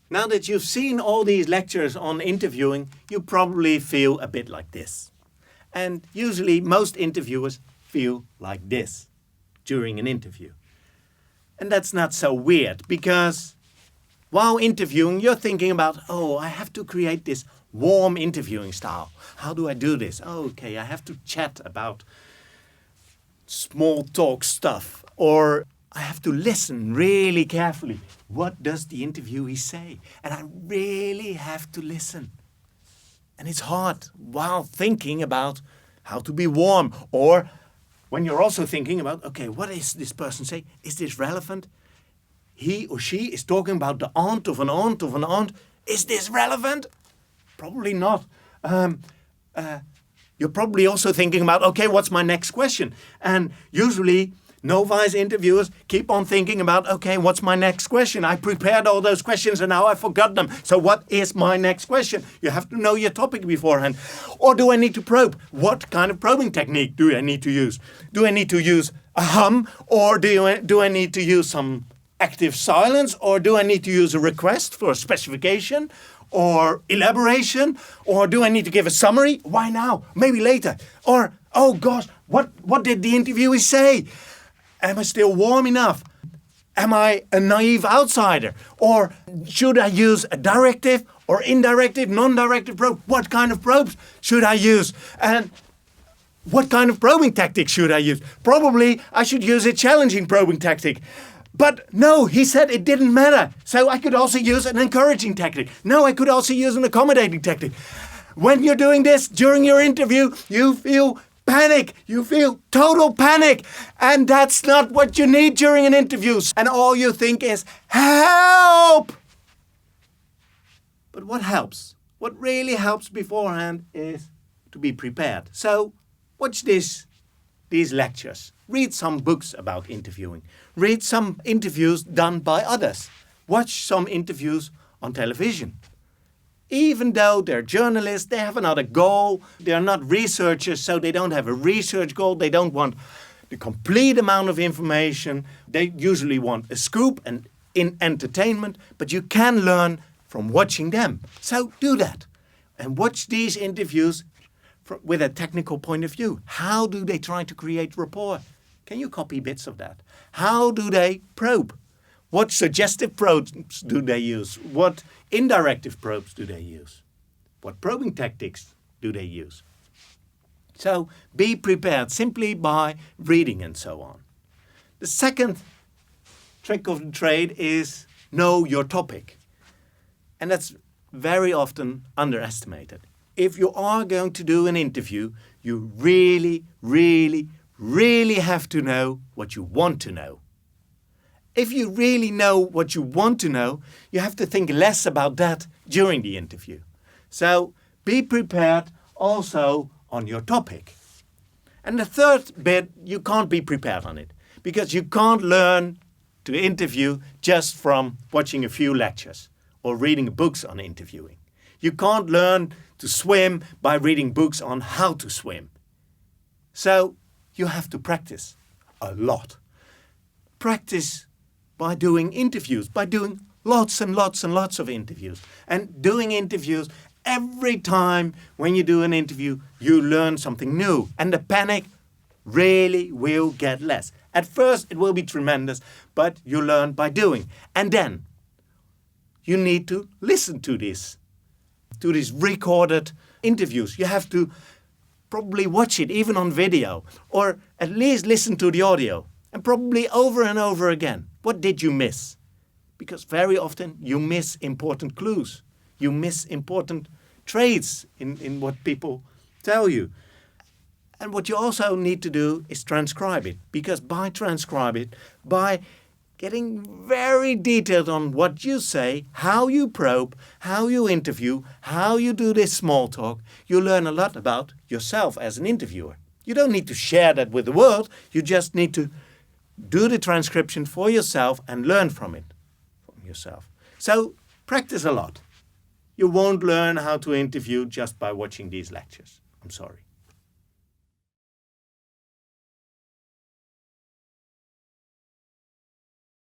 Now that you've seen all these lectures on interviewing, you probably feel a bit like this. And usually most interviewers feel like this during an interview. And that's not so weird, because while interviewing, you're thinking about, oh, I have to create this warm interviewing style. How do I do this? Okay, I have to chat about small talk stuff, or I have to listen really carefully. What does the interviewee say? And I really have to listen. And it's hard while thinking about how to be warm, or when you're also thinking about, okay, what is this person saying? Is this relevant? He or she is talking about the aunt of an aunt of an aunt. Is this relevant? Probably not. You're probably also thinking about, okay, what's my next question? And usually novice interviewers keep on thinking about, okay, what's my next question? I prepared all those questions and now I forgot them. So what is my next question? You have to know your topic beforehand. Or do I need to probe? What kind of probing technique do I need to use? Do I need to use a hum, or do I need to use some active silence, or do I need to use a request for a specification or elaboration, or do I need to give a summary? Why now? Maybe later. Or, oh gosh, what did the interviewee say? Am I still warm enough? Am I a naive outsider? Or should I use a directive or indirective, non-directive probe? What kind of probes should I use? And what kind of probing tactic should I use? Probably I should use a challenging probing tactic. But no, he said it didn't matter. So I could also use an encouraging tactic. No, I could also use an accommodating tactic. When you're doing this during your interview, you feel panic. You feel total panic. And that's not what you need during an interview. And all you think is, help! But what helps? What really helps beforehand is to be prepared. So watch these lectures. Read some books about interviewing. Read some interviews done by others. Watch some interviews on television. Even though they're journalists, they have another goal. They're not researchers, so they don't have a research goal. They don't want the complete amount of information. They usually want a scoop and in entertainment, but you can learn from watching them. So do that and watch these interviews with a technical point of view. How do they try to create rapport? Can you copy bits of that? How do they probe? What suggestive probes do they use? What indirective probes do they use? What probing tactics do they use? So be prepared simply by reading and so on. The second trick of the trade is know your topic. And that's very often underestimated. If you are going to do an interview, you really, really, really have to know what you want to know. If you really know what you want to know, you have to think less about that during the interview. So be prepared also on your topic. And the third bit, you can't be prepared on it, because you can't learn to interview just from watching a few lectures or reading books on interviewing. You can't learn to swim by reading books on how to swim. So you have to practice a lot. Practice by doing interviews, by doing lots and lots and lots of interviews. And doing interviews, every time when you do an interview, you learn something new. And the panic really will get less. At first, it will be tremendous, but you learn by doing. And then you need to listen to these recorded interviews. You have to probably watch it even on video, or at least listen to the audio, and probably over and over again. What did you miss? Because very often you miss important clues. You miss important traits in what people tell you. And what you also need to do is transcribe it, because by transcribe it, by getting very detailed on what you say, how you probe, how you interview, how you do this small talk, you learn a lot about yourself as an interviewer. You don't need to share that with the world. You just need to do the transcription for yourself and learn from it, from yourself. So practice a lot. You won't learn how to interview just by watching these lectures. I'm sorry.